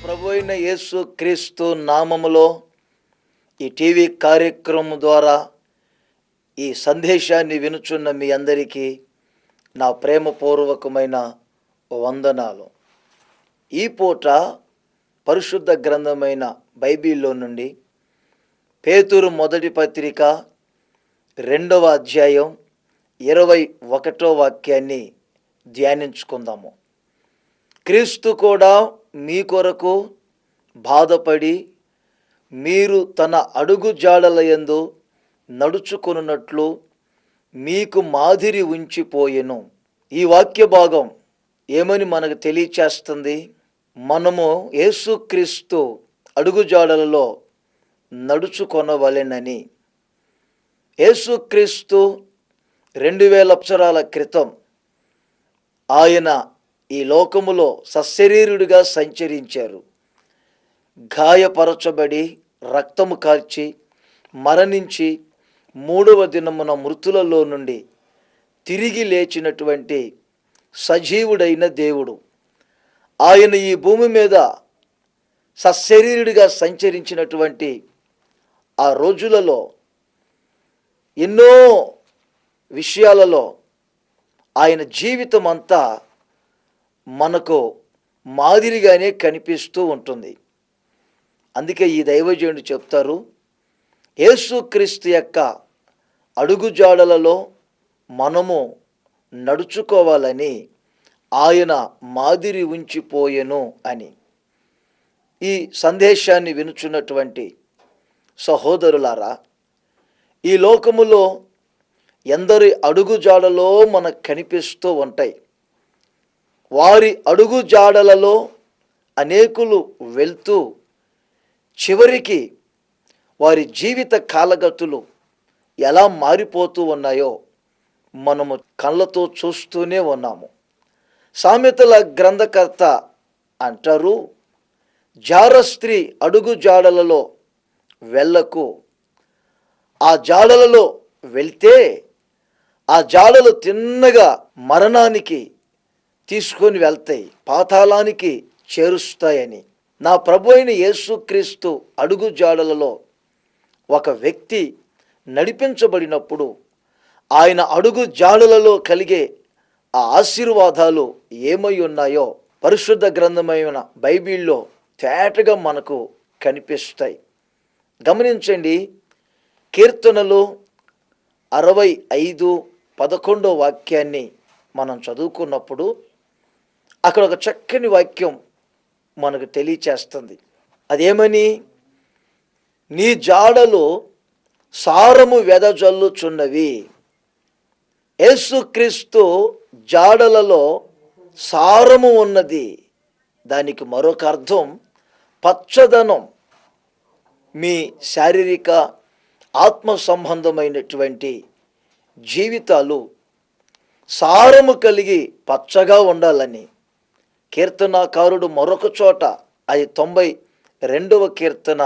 ప్రభు అయిన యేసు క్రీస్తు నామములో ఈ టీవీ కార్యక్రమం ద్వారా ఈ సందేశాన్ని వినుచున్న మీ అందరికీ నా ప్రేమపూర్వకమైన వందనాలు. ఈ పూట పరిశుద్ధ గ్రంథమైన బైబిల్లో నుండి పేతురు మొదటి పత్రిక 2వ అధ్యాయం 21వ వాక్యాన్ని ధ్యానించుకుందాము. క్రీస్తు కూడా మీ కొరకు బాధపడి మీరు తన అడుగు జాడల యందు నడుచుకొనున్నట్లు మీకు మాదిరి ఉంచిపోయెను. ఈ వాక్య భాగం ఏమని మనకు తెలియచేస్తుంది? మనము యేసుక్రీస్తు అడుగు జాడలలో నడుచుకొనవలెనని. యేసుక్రీస్తు 2000 సంవత్సరాల క్రితం ఆయన ఈ లోకములో సశరీరుడిగా సంచరించారు. గాయపరచబడి రక్తము కార్చి మరణించి 3వ దినమున మృతులలో నుండి తిరిగి లేచినటువంటి సజీవుడైన దేవుడు. ఆయన ఈ భూమి మీద సశరీరుడిగా సంచరించినటువంటి ఆ రోజులలో ఎన్నో విషయాలలో ఆయన జీవితం అంతా మనకు మాదిరిగానే కనిపిస్తూ ఉంటుంది. అందుకే ఈ దైవజనుడు చెప్తారు, యేసుక్రీస్తు యొక్క అడుగుజాడలలో మనము నడుచుకోవాలని ఆయన మాదిరి ఉంచిపోయెను అని. ఈ సందేశాన్ని వినుచున్నటువంటి సహోదరులారా, ఈ లోకములో ఎందరి అడుగుజాడలో మనకు కనిపిస్తూ ఉంటాయి. వారి అడుగు జాడలలో అనేకులు వెళ్తూ చివరికి వారి జీవిత కాలగతులు ఎలా మారిపోతూ ఉన్నాయో మనము కళ్ళతో చూస్తూనే ఉన్నాము. సామెతల గ్రంథకర్త అంటారు, జార స్త్రీ అడుగు జాడలలో వెళ్ళకు. ఆ జాడలలో వెళ్తే ఆ జాడలు తిన్నగా మరణానికి తీసుకొని వెళ్తాయి, పాతాళానికి చేరుస్తాయని. నా ప్రభు అయిన యేసుక్రీస్తు అడుగు జాడలలో ఒక వ్యక్తి నడిపించబడినప్పుడు ఆయన అడుగు జాడలలో కలిగే ఆ ఆశీర్వాదాలు ఏమై ఉన్నాయో పరిశుద్ధ గ్రంథమైన బైబిల్లో తేటగా మనకు కనిపిస్తాయి. గమనించండి, కీర్తనలు 65:11 వాక్యాన్ని మనం చదువుకున్నప్పుడు అక్కడ ఒక చక్కని వాక్యం మనకు తెలియచేస్తుంది. అదేమని? నీ జాడలు సారము వెదజల్లుచున్నవి. యేసుక్రీస్తు జాడలలో సారము ఉన్నది. దానికి మరొక అర్థం పచ్చదనం. మీ శారీరక ఆత్మ సంబంధమైనటువంటి జీవితాలు సారము కలిగి పచ్చగా ఉండాలని కీర్తనాకారుడు మరొక చోట, అది 92వ కీర్తన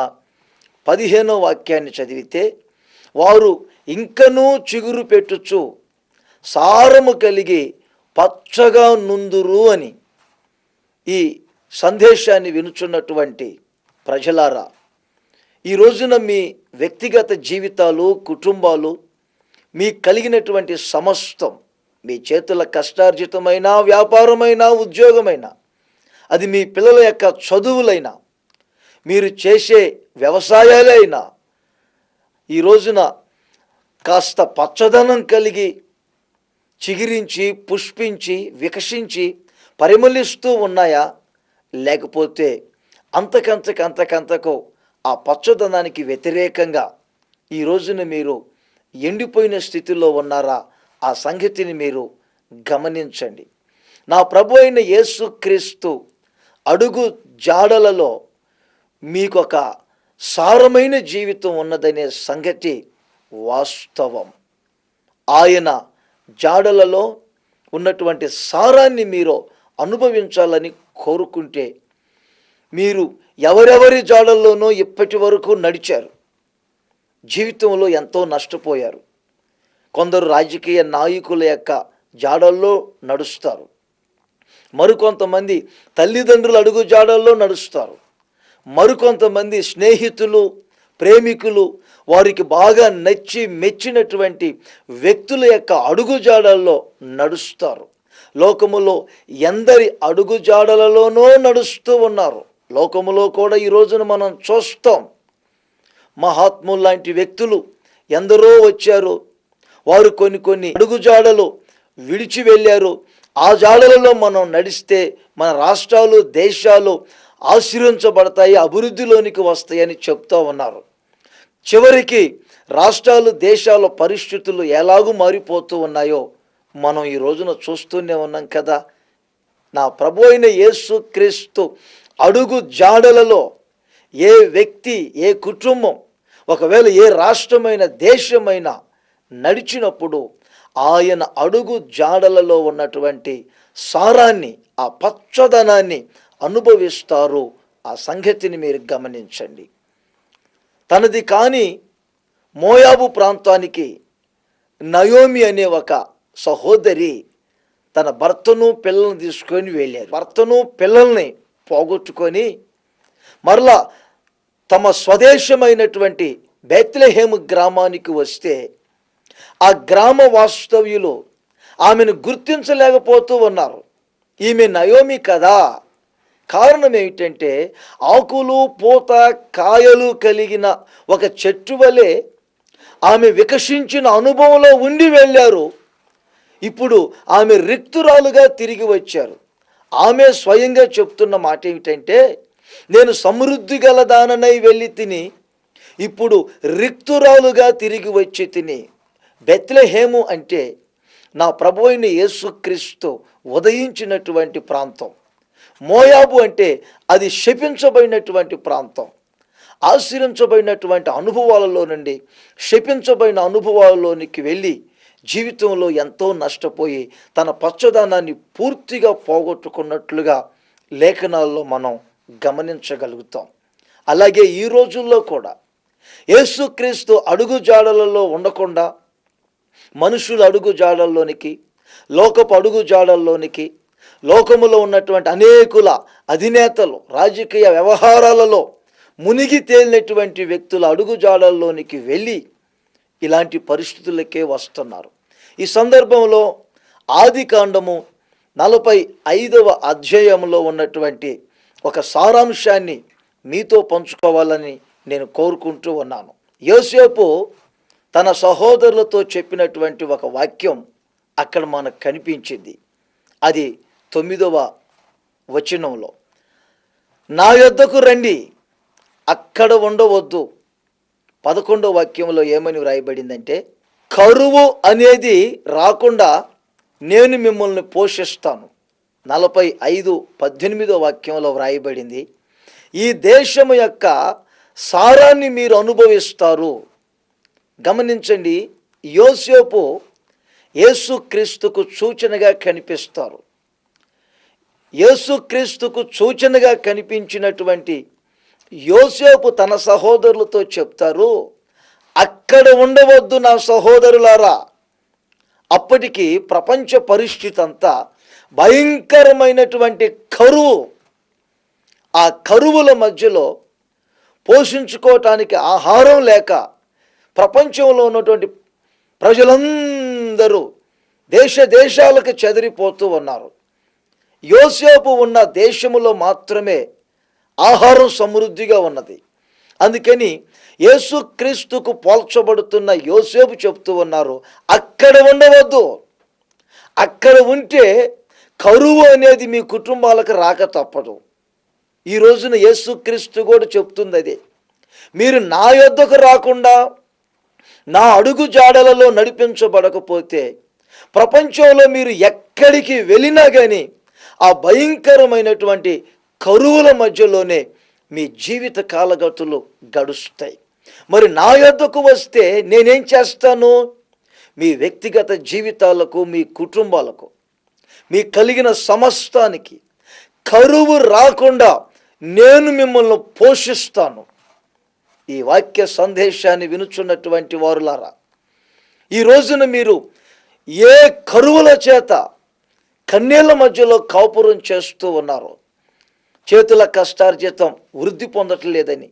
15వ వాక్యాన్ని చదివితే, వారు ఇంకనూ చిగురు పెట్టుచు సారము కలిగి పచ్చగా నుందురు అని. ఈ సందేశాన్ని వినుచున్నటువంటి ప్రజలారా, ఈ రోజున మీ వ్యక్తిగత జీవితాలు, కుటుంబాలు, మీ కలిగినటువంటి సమస్తం, మీ చేతుల కష్టార్జితమైన వ్యాపారమైన ఉద్యోగమైన, అది మీ పిల్లల యొక్క చదువులైనా, మీరు చేసే వ్యవసాయాలైనా, ఈ రోజున కాస్త పచ్చదనం కలిగి చిగిరించి పుష్పించి వికసించి పరిమళిస్తూ ఉన్నాయా? లేకపోతే అంతకంతకు ఆ పచ్చదనానికి వ్యతిరేకంగా ఈ రోజున మీరు ఎండిపోయిన స్థితిలో ఉన్నారా? ఆ సంగతిని మీరు గమనించండి. నా ప్రభు అయిన యేసుక్రీస్తు అడుగు జాడలలో మీకొక సారమైన జీవితం ఉన్నదనే సంగతి వాస్తవం. ఆయన జాడలలో ఉన్నటువంటి సారాన్ని మీరు అనుభవించాలని కోరుకుంటే, మీరు ఎవరెవరి జాడల్లోనో ఇప్పటి వరకు నడిచారు, జీవితంలో ఎంతో నష్టపోయారు. కొందరు రాజకీయ నాయకుల యొక్క జాడల్లో నడుస్తారు, మరికొంతమంది తల్లిదండ్రుల అడుగు జాడల్లో నడుస్తారు, మరికొంతమంది స్నేహితులు, ప్రేమికులు, వారికి బాగా నచ్చి మెచ్చినటువంటి వ్యక్తుల యొక్క అడుగుజాడల్లో నడుస్తారు. లోకములో ఎందరి అడుగుజాడలలోనో నడుస్తూ ఉన్నారు. లోకములో కూడా ఈ రోజున మనం చూస్తాం. మహాత్ములు లాంటి వ్యక్తులు ఎందరో వచ్చారు. వారు కొన్ని అడుగుజాడలు విడిచి వెళ్ళారు. ఆ జాడలలో మనం నడిస్తే మన రాష్ట్రాలు, దేశాలు ఆశీర్వించబడతాయి, అభివృద్ధిలోనికి వస్తాయని చెప్తూ ఉన్నారు. చివరికి రాష్ట్రాలు, దేశాల పరిస్థితులు ఎలాగూ మారిపోతూ ఉన్నాయో మనం ఈ రోజున చూస్తూనే ఉన్నాం కదా. నా ప్రభు అయిన యేసుక్రీస్తు అడుగు జాడలలో ఏ వ్యక్తి, ఏ కుటుంబం, ఒకవేళ ఏ రాష్ట్రమైన, దేశమైనా నడిచినప్పుడు ఆయన అడుగు జాడలలో ఉన్నటువంటి సారాన్ని, ఆ పచ్చదనాన్ని అనుభవిస్తారు. ఆ సంగతిని మీరు గమనించండి. తనది కాని మోయాబు ప్రాంతానికి నయోమి అనే ఒక సహోదరి తన భర్తను పిల్లల్ని తీసుకొని వెళ్ళారు. భర్తను పిల్లల్ని పోగొట్టుకొని మరలా తమ స్వదేశమైనటువంటి బెత్లెహేము గ్రామానికి వస్తే ఆ గ్రామ వాస్తవ్యులు ఆమెను గుర్తించలేకపోతూ ఉన్నారు. ఈమె నయోమి కదా. కారణం ఏమిటంటే ఆకులు, పూత, కాయలు కలిగిన ఒక చెట్టు వలె ఆమె వికసించిన అనుభవంలో ఉండి వెళ్ళారు. ఇప్పుడు ఆమె రిక్తురాలుగా తిరిగి వచ్చారు. ఆమె స్వయంగా చెప్తున్న మాట ఏమిటంటే, నేను సమృద్ధి గల దాననై వెళ్ళి తిని ఇప్పుడు రిక్తురాలుగా తిరిగి వచ్చి తిని. బెత్లెహేము అంటే నా ప్రభు అయిన యేసుక్రీస్తు ఉదయించినటువంటి ప్రాంతం. మోయాబు అంటే అది శపించబడినటువంటి ప్రాంతం. ఆశీర్వించబడినటువంటి అనుభవాలలో నుండి శపించబడిన అనుభవాలలోనికి వెళ్ళి జీవితంలో ఎంతో నష్టపోయి తన పచ్చదనాన్ని పూర్తిగా పోగొట్టుకున్నట్లుగా లేఖనాల్లో మనం గమనించగలుగుతాం. అలాగే ఈ రోజుల్లో కూడా యేసుక్రీస్తు అడుగు జాడలలో ఉండకుండా మనుషుల అడుగు జాడల్లోనికి, లోకపు అడుగు జాడల్లోనికి, లోకములో ఉన్నటువంటి అనేకుల అధినేతలు రాజకీయ వ్యవహారాలలో మునిగి తేలినటువంటి వ్యక్తుల అడుగు జాడల్లోనికి వెళ్ళి ఇలాంటి పరిస్థితులకే వస్తున్నారు. ఈ సందర్భంలో ఆదికాండము 45వ అధ్యాయంలో ఉన్నటువంటి ఒక సారాంశాన్ని మీతో పంచుకోవాలని నేను కోరుకుంటూ ఉన్నాను. యోసేపు తన సహోదరులతో చెప్పినటువంటి ఒక వాక్యం అక్కడ మనకు కనిపించింది. అది 9వ వచనంలో, నా యొద్దకు రండి, అక్కడ ఉండవద్దు. 11వ వాక్యంలో ఏమని వ్రాయబడిందంటే, కరువు అనేది రాకుండా నేను మిమ్మల్ని పోషిస్తాను. 45:18వ వాక్యంలో వ్రాయబడింది, ఈ దేశము యొక్క సారాన్ని మీరు అనుభవిస్తారు. గమనించండి, యోసేపు యేసుక్రీస్తుకు సూచనగా కనిపిస్తారు. యేసుక్రీస్తుకు సూచనగా కనిపించినటువంటి యోసేపు తన సహోదరులతో చెప్తారు, అక్కడ ఉండవద్దు నా సహోదరులారా. అప్పటికి ప్రపంచ పరిస్థితి అంతా భయంకరమైనటువంటి కరువు. ఆ కరువుల మధ్యలో పోషించుకోవటానికి ఆహారం లేక ప్రపంచంలో ఉన్నటువంటి ప్రజలందరూ దేశాలకు చెదిరిపోతూ ఉన్నారు. యోసేపు ఉన్న దేశములో మాత్రమే ఆహారం సమృద్ధిగా ఉన్నది. అందుకని యేసుక్రీస్తుకు పోల్చబడుతున్న యోసేపు చెప్తూ ఉన్నారు, అక్కడ ఉండవద్దు. అక్కడ ఉంటే కరువు అనేది మీ కుటుంబాలకు రాక తప్పదు. ఈ రోజున యేసుక్రీస్తు కూడా చెప్తుంది అదే, మీరు నా యొద్దకు రాకుండా నా అడుగు జాడలలో నడిపించబడకపోతే ప్రపంచంలో మీరు ఎక్కడికి వెళ్ళినా కానీ ఆ భయంకరమైనటువంటి కరువుల మధ్యలోనే మీ జీవిత కాలగతులు గడుస్తాయి. మరి నా యొద్దకు వస్తే నేనేం చేస్తాను? మీ వ్యక్తిగత జీవితాలకు, మీ కుటుంబాలకు, మీ కలిగిన సమస్తానికి కరువు రాకుండా నేను మిమ్మల్ని పోషిస్తాను. ఈ వాక్య సందేశాన్ని వినుచున్నటువంటి వారులారా, ఈ రోజున మీరు ఏ కరువుల చేత కన్నీళ్ళ మధ్యలో కాపురం చేస్తూ ఉన్నారు, చేతుల కష్టార్జితం వృద్ధి పొందటం లేదని,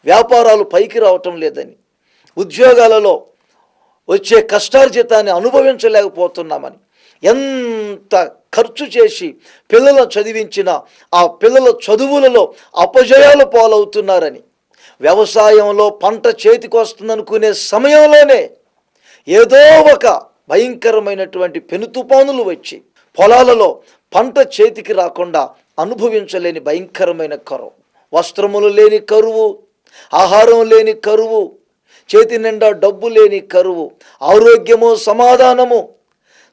వ్యాపారాలు పైకి రావటం లేదని, ఉద్యోగాలలో వచ్చే కష్టార్జితాన్ని అనుభవించలేకపోతున్నామని, ఎంత ఖర్చు చేసి పిల్లలను చదివించిన ఆ పిల్లల చదువులలో అపజయాలు పాలవుతున్నారని, వ్యవసాయంలో పంట చేతికి వస్తుందనుకునే సమయంలోనే ఏదో ఒక భయంకరమైనటువంటి పెను తుఫానులు వచ్చి పొలాలలో పంట చేతికి రాకుండా అనుభవించలేని భయంకరమైన కరువు, వస్త్రములు లేని కరువు, ఆహారం లేని కరువు, చేతి నిండా డబ్బు లేని కరువు, ఆరోగ్యము సమాధానము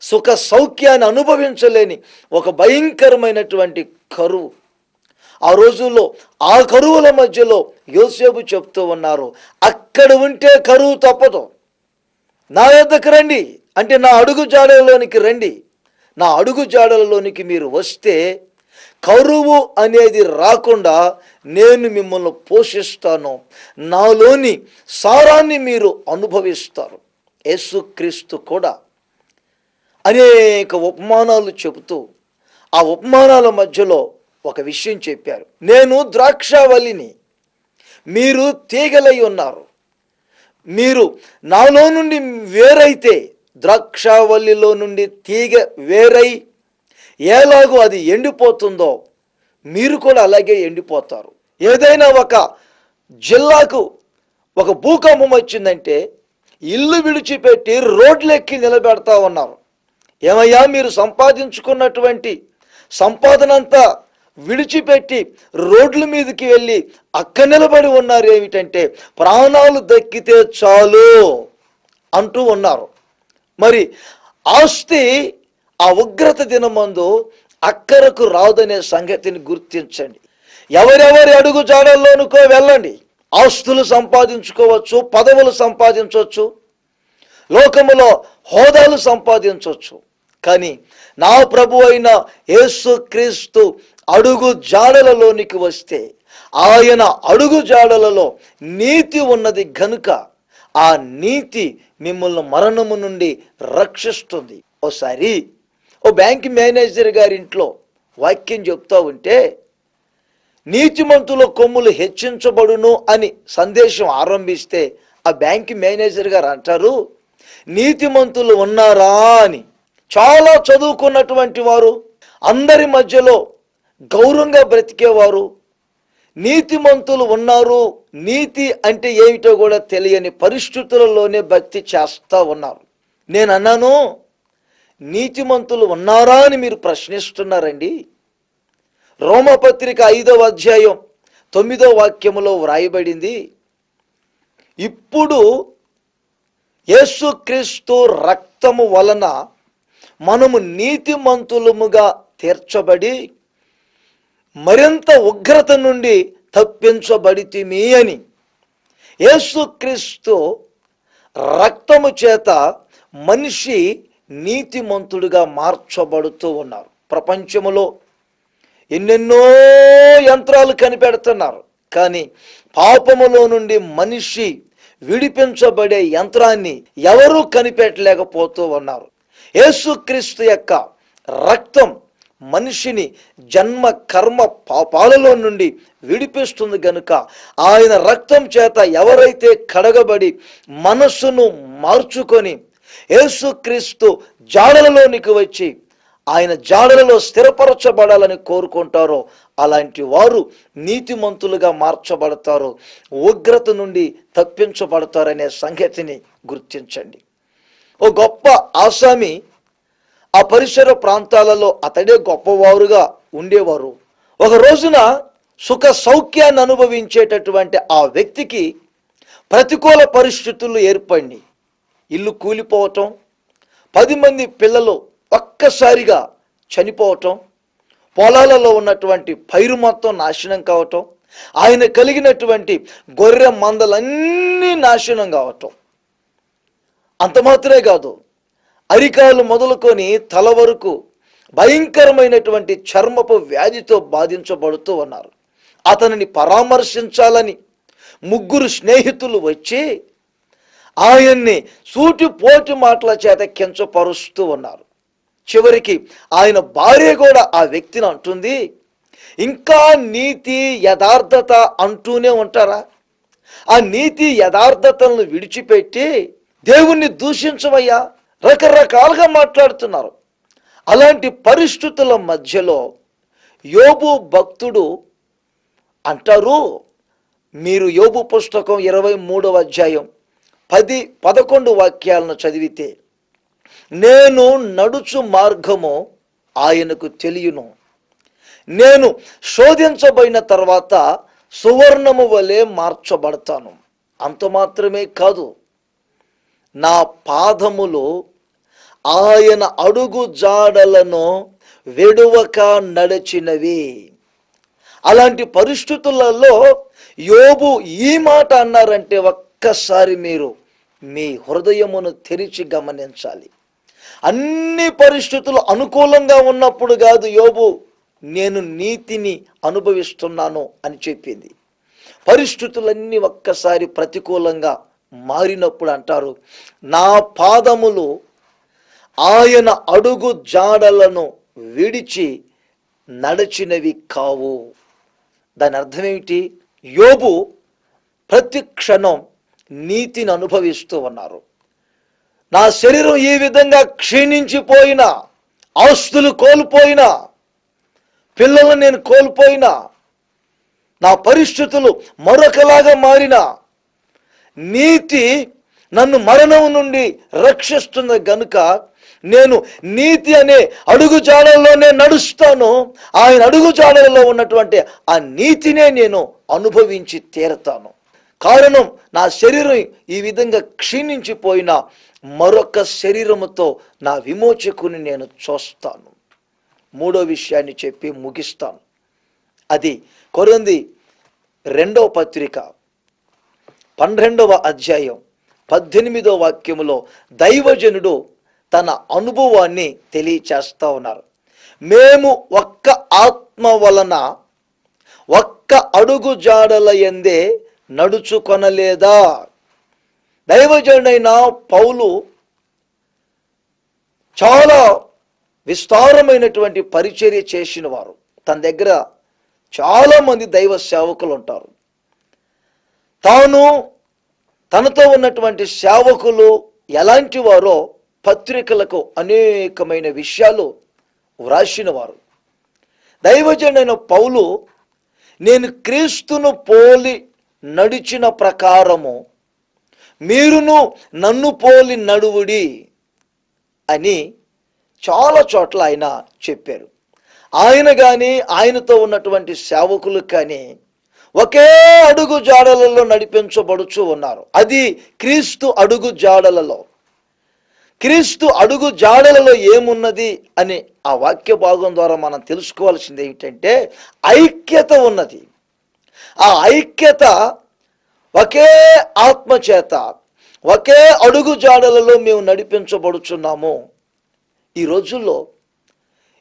సుఖ సౌఖ్యాన్ని అనుభవించలేని ఒక భయంకరమైనటువంటి కరువు. ఆ రోజుల్లో ఆ కరువుల మధ్యలో యోసేపు చెప్తూ ఉన్నారు, అక్కడ ఉంటే కరువు తప్పదు, నా యొద్దకు రండి, అంటే నా అడుగు జాడలలోనికి రండి, నా అడుగు జాడలలోనికి మీరు వస్తే కరువు అనేది రాకుండా నేను మిమ్మల్ని పోషిస్తాను, నాలోని సారాన్ని మీరు అనుభవిస్తారు. యేసుక్రీస్తు కూడా అనేక ఉపమానాలు చెబుతూ ఆ ఉపమానాల మధ్యలో ఒక విషయం చెప్పారు. నేను ద్రాక్షావల్లిని, మీరు తీగలై ఉన్నారు, మీరు నాలో నుండి వేరైతే, ద్రాక్షావల్లిలో నుండి తీగ వేరై ఎలాగో అది ఎండిపోతుందో మీరు కూడా అలాగే ఎండిపోతారు. ఏదైనా ఒక జిల్లాకు ఒక భూకంపం వచ్చిందంటే ఇల్లు విడిచిపెట్టి రోడ్లెక్కి నిలబెడతా ఉన్నారు. ఏమయ్యా, మీరు సంపాదించుకున్నటువంటి సంపాదనంతా విడిచిపెట్టి రోడ్ల మీదకి వెళ్ళి అక్క నిలబడి ఉన్నారు. ఏమిటంటే ప్రాణాలు దక్కితే చాలు అంటూ ఉన్నారు. మరి ఆస్తి ఆ ఉగ్రత దినమందు అక్కరకు రాదనే సంగతిని గుర్తించండి. ఎవరెవరి అడుగు జాడల్లోనుకో వెళ్ళండి. ఆస్తులు సంపాదించుకోవచ్చు, పదవులు సంపాదించవచ్చు, లోకములో హోదాలు సంపాదించవచ్చు, కానీ నా ప్రభు అయిన యేసుక్రీస్తు అడుగు జాడలలోనికి వస్తే ఆయన అడుగు జాడలలో నీతి ఉన్నది గనుక ఆ నీతి మిమ్మల్ని మరణము నుండి రక్షిస్తుంది. ఓసారి ఓ బ్యాంక్ మేనేజర్ గారింట్లో వాక్యం చెప్తా ఉంటే నీతిమంతుల కొమ్ములు హెచ్చించబడును అని సందేశం ఆరంభిస్తే ఆ బ్యాంక్ మేనేజర్ గారు అంటారు, నీతిమంతులు ఉన్నారా అని. చాలా చదువుకున్నటువంటి వారు, అందరి మధ్యలో గౌరవంగా బ్రతికేవారు, నీతిమంతులు ఉన్నారు, నీతి అంటే ఏమిటో కూడా తెలియని పరిస్థితులలోనే భక్తి చేస్తూ ఉన్నారు. నేను అన్నాను, నీతిమంతులు ఉన్నారా అని మీరు ప్రశ్నిస్తున్నారండి. రోమపత్రిక 5వ అధ్యాయం 9వ వాక్యములో వ్రాయబడింది, ఇప్పుడు యేసుక్రీస్తు రక్తము వలన మనము నీతిమంతులముగా తీర్చబడి మరింత ఉగ్రత నుండి తప్పించబడితిమి అని. యేసుక్రీస్తు రక్తము చేత మనిషి నీతిమంతుడిగా మార్చబడుతూ ఉన్నారు. ప్రపంచములో ఎన్నెన్నో యంత్రాలు కనిపెడుతున్నారు, కానీ పాపములో నుండి మనిషి విడిపించబడే యంత్రాన్ని ఎవరూ కనిపెట్టలేకపోతూ ఉన్నారు. యేసుక్రీస్తు యొక్క రక్తం మనిషిని జన్మ కర్మ పాపాలలో నుండి విడిపిస్తుంది గనుక ఆయన రక్తం చేత ఎవరైతే కడగబడి మనస్సును మార్చుకొని యేసుక్రీస్తు జాడలలోనికి వచ్చి ఆయన జాడలలో స్థిరపరచబడాలని కోరుకుంటారో అలాంటి వారు నీతిమంతులుగా మార్చబడతారు, ఉగ్రత నుండి తప్పించబడతారనే సంగతిని గుర్తించండి. ఓ గొప్ప ఆసామి ఆ పరిసర ప్రాంతాలలో అతడే గొప్పవారుగా ఉండేవారు. ఒక రోజున సుఖ సౌఖ్యాన్ని అనుభవించేటటువంటి ఆ వ్యక్తికి ప్రతికూల పరిస్థితులు ఏర్పడి ఇల్లు కూలిపోవటం, 10 మంది పిల్లలు ఒక్కసారిగా చనిపోవటం, పొలాలలో ఉన్నటువంటి పైరు మొత్తం నాశనం కావటం, ఆయన కలిగినటువంటి గొర్రె మందలన్నీ నాశనం కావటం. అంత మాత్రమే కాదు, అరికాలు మొదలుకొని తల వరకు భయంకరమైనటువంటి చర్మపు వ్యాధితో బాధించబడుతూ ఉన్నారు. అతనిని పరామర్శించాలని 3 స్నేహితులు వచ్చి ఆయన్ని సూటిపోటి మాటల చేత కించపరుస్తూ ఉన్నారు. చివరికి ఆయన భార్య కూడా ఆ వ్యక్తిని అంటుంది, ఇంకా నీతి యథార్థత అంటూనే ఉంటారా? ఆ నీతి యథార్థతలను విడిచిపెట్టి దేవుణ్ణి దూషించవయ్యా, రకరకాలుగా మాట్లాడుతున్నారు. అలాంటి పరిస్థితుల మధ్యలో యోబు భక్తుడు అంటారు, మీరు యోబు పుస్తకం 23వ అధ్యాయం 10-11 వాక్యాలను చదివితే, నేను నడుచు మార్గము ఆయనకు తెలియను, నేను శోధించబడిన తర్వాత సువర్ణము వలె మార్చబడతాను. అంత మాత్రమే కాదు, నా పాదములు ఆయన అడుగు జాడలను వెడువక నడిచినవి. అలాంటి పరిస్థితులలో యోబు ఈ మాట అన్నారంటే ఒక్కసారి మీరు మీ హృదయమును తెరిచి గమనించాలి. అన్ని పరిస్థితులు అనుకూలంగా ఉన్నప్పుడు కాదు యోబు నేను నీతిని అనుభవిస్తున్నాను అని చెప్పింది. పరిస్థితులన్నీ ఒక్కసారి ప్రతికూలంగా మారినప్పుడు అంటారు, నా పాదములు ఆయన అడుగు జాడలను విడిచి నడిచినవి కావు. దాని అర్థం ఏమిటి? యోబు ప్రతి క్షణం నీతిని అనుభవిస్తూ ఉన్నారు. నా శరీరం ఈ విధంగా క్షీణించిపోయినా, ఆస్తులు కోల్పోయినా, పిల్లలను నేను కోల్పోయినా, నా పరిస్థితులు మరొకలాగా మారినా, నీతి నన్ను మరణం నుండి రక్షిస్తుంది గనుక నేను నీతి అనే అడుగు జాడల్లోనే నడుస్తాను. ఆయన అడుగు జాడలలో ఉన్నటువంటి ఆ నీతినే నేను అనుభవించి తీరతాను. కారణం, నా శరీరం ఈ విధంగా క్షీణించిపోయిన మరొక శరీరముతో నా విమోచకుని నేను చూస్తాను. మూడో విషయాన్ని చెప్పి ముగిస్తాను. అది కొరింథీ 2వ పత్రిక 12వ అధ్యాయం 18వ వాక్యములో దైవజనుడు తన అనుభవాన్ని తెలియచేస్తా ఉన్నారు. మేము ఒక్క ఆత్మ వలన ఒక్క అడుగు జాడల యందే నడుచుకొనలేదా? దైవజనుడైన పౌలు చాలా విస్తారమైనటువంటి పరిచర్య చేసిన వారు. తన దగ్గర చాలా మంది దైవ సేవకులు ఉంటారు. తాను తనతో ఉన్నటువంటి సేవకులు ఎలాంటి వారో పత్రికలకు అనేకమైన విషయాలు వ్రాసిన వారు. దైవజనుడైన పౌలు నేను క్రీస్తును పోలి నడిచిన ప్రకారము మీరును నన్ను పోలి నడువుడి అని చాలా చోట్ల ఆయన చెప్పారు. ఆయన కానీ ఆయనతో ఉన్నటువంటి సేవకులు కానీ ఒకే అడుగు జాడలలో నడిపించబడుచు ఉన్నారు. అది క్రీస్తు అడుగు జాడలలో. క్రీస్తు అడుగు జాడలలో ఏమున్నది అని ఆ వాక్య భాగం ద్వారా మనం తెలుసుకోవాల్సింది ఏమిటంటే ఐక్యత ఉన్నది. ఆ ఐక్యత ఒకే ఆత్మ చేత ఒకే అడుగు జాడలలో మేము నడిపించబడుచున్నాము. ఈ రోజుల్లో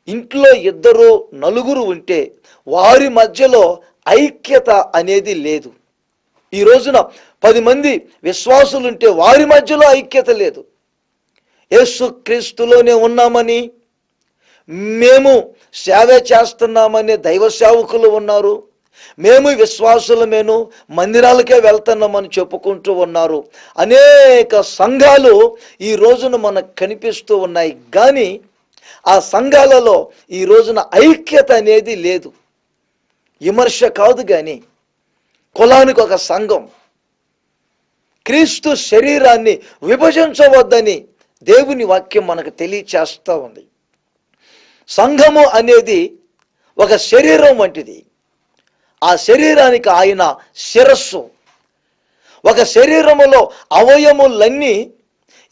ఇంట్లో 2-4 ఉంటే వారి మధ్యలో ఐక్యత అనేది లేదు. ఈ రోజున 10 మంది విశ్వాసులుంటే వారి మధ్యలో ఐక్యత లేదు. యేసు క్రీస్తులోనే ఉన్నామని, మేము సేవ చేస్తున్నామని దైవ సేవకులు ఉన్నారు. మేము విశ్వాసులమేను, మందిరాలకే వెళ్తున్నామని చెప్పుకుంటూ ఉన్నారు. అనేక సంఘాలు ఈ రోజున మనకు కనిపిస్తూ ఉన్నాయి. కానీ ఆ సంఘాలలో ఈ రోజున ఐక్యత అనేది లేదు. విమర్శ కాదు కానీ కులానికి ఒక సంఘం, క్రీస్తు శరీరాన్ని విభజించవద్దని దేవుని వాక్యం మనకు తెలియచేస్తూ ఉంది. సంఘము అనేది ఒక శరీరం వంటిది. ఆ శరీరానికి ఆయన శిరస్సు. ఒక శరీరములో అవయములన్నీ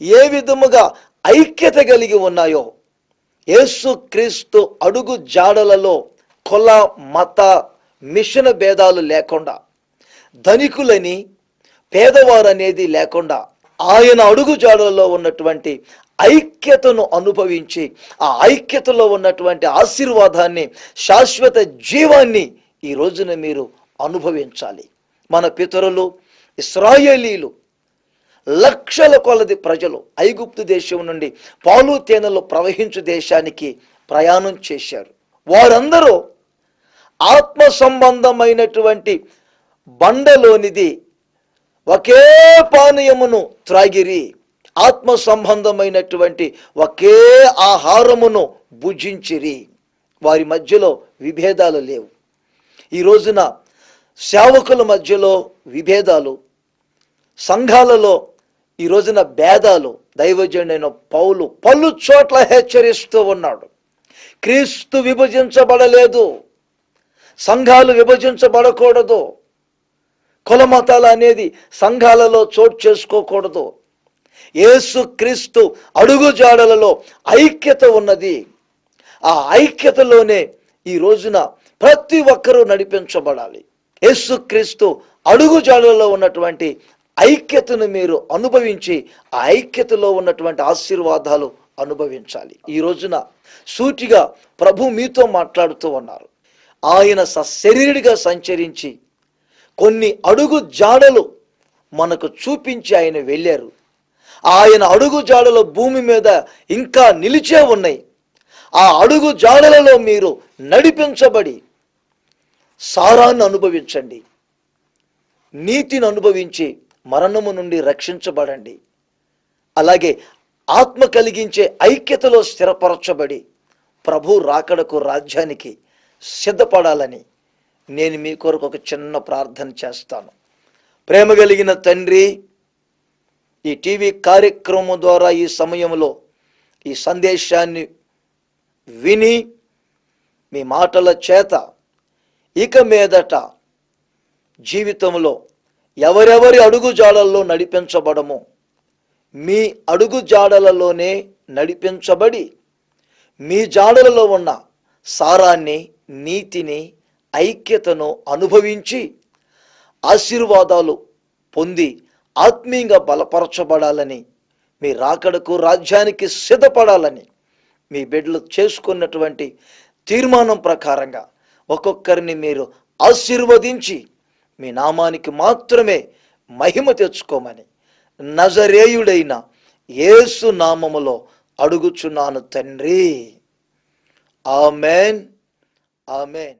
ఏ విధముగా ఐక్యత కలిగి ఉన్నాయో, యేసు క్రీస్తు అడుగు జాడలలో కుల మత మిషన్ భేదాలు లేకుండా, ధనికులని పేదవారు అనేది లేకుండా ఆయన అడుగు జాడలలో ఉన్నటువంటి ఐక్యతను అనుభవించి ఆ ఐక్యతలో ఉన్నటువంటి ఆశీర్వాదాన్ని, శాశ్వత జీవాన్ని ఈ రోజున మీరు అనుభవించాలి. మన పితరులు ఇశ్రాయేలీలు లక్షల కొలది ప్రజలు ఐగుప్తు దేశం నుండి పాలు తేనెలు ప్రవహించు దేశానికి ప్రయాణం చేశారు. వారందరూ ఆత్మ సంబంధమైనటువంటి బండలోనిది ఒకే పానీయమును త్రాగిరి, ఆత్మ సంబంధమైనటువంటి ఒకే ఆహారమును భుజించిరి. వారి మధ్యలో విభేదాలు లేవు. ఈ రోజున సేవకుల మధ్యలో విభేదాలు, సంఘాలలో ఈ రోజున భేదాలు దైవజనుడైన పౌలు పలు చోట్ల హెచ్చరిస్తూ ఉన్నాడు. క్రీస్తు విభజించబడలేదు, సంఘాలు విభజించబడకూడదు, కుల మతాలు అనేది సంఘాలలో చోటు చేసుకోకూడదు. యేసు క్రీస్తు అడుగుజాడలలో ఐక్యత ఉన్నది. ఆ ఐక్యతలోనే ఈ రోజున ప్రతి ఒక్కరూ నడిపించబడాలి. యేసు క్రీస్తు అడుగుజాడలలో ఉన్నటువంటి ఐక్యతను మీరు అనుభవించి ఆ ఐక్యతలో ఉన్నటువంటి ఆశీర్వాదాలు అనుభవించాలి. ఈ రోజున సూటిగా ప్రభు మీతో మాట్లాడుతూ ఉన్నారు. ఆయన సశరీరుడిగా సంచరించి కొన్ని అడుగు జాడలు మనకు చూపించి ఆయన వెళ్ళారు. ఆయన అడుగు జాడలు భూమి మీద ఇంకా నిలిచే ఉన్నాయి. ఆ అడుగు జాడలలో మీరు నడిపించబడి సారాన్ని అనుభవించండి, నీతిని అనుభవించి మరణము నుండి రక్షించబడండి. అలాగే ఆత్మ కలిగించే ఐక్యతలో స్థిరపరచబడి ప్రభు రాకడకు రాజ్యానికి సిద్ధపడాలని నేను మీ కొరకు ఒక చిన్న ప్రార్థన చేస్తాను. ప్రేమ కలిగిన తండ్రి, ఈ టీవీ కార్యక్రమం ద్వారా ఈ సమయంలో ఈ సందేశాన్ని విని మీ మాటల చేత ఇక మీదట జీవితంలో ఎవరెవరి అడుగుజాడల్లో నడిపించబడము, మీ అడుగుజాడలలోనే నడిపించబడి మీ జాడలలో ఉన్న సారాన్ని, నీతిని, ఐక్యతను అనుభవించి ఆశీర్వాదాలు పొంది ఆత్మీయంగా బలపరచబడాలని, మీ రాకడకు రాజ్యానికి సిద్ధపడాలని మీ బిడ్డలు చేసుకున్నటువంటి తీర్మానం ప్రకారంగా ఒక్కొక్కరిని మీరు ఆశీర్వదించి మీ నామానికి మాత్రమే మహిమ తెచ్చుకోమని నజరేయుడైన యేసు నామములో అడుగుచున్నాను తండ్రి. ఆమేన్, ఆమేన్.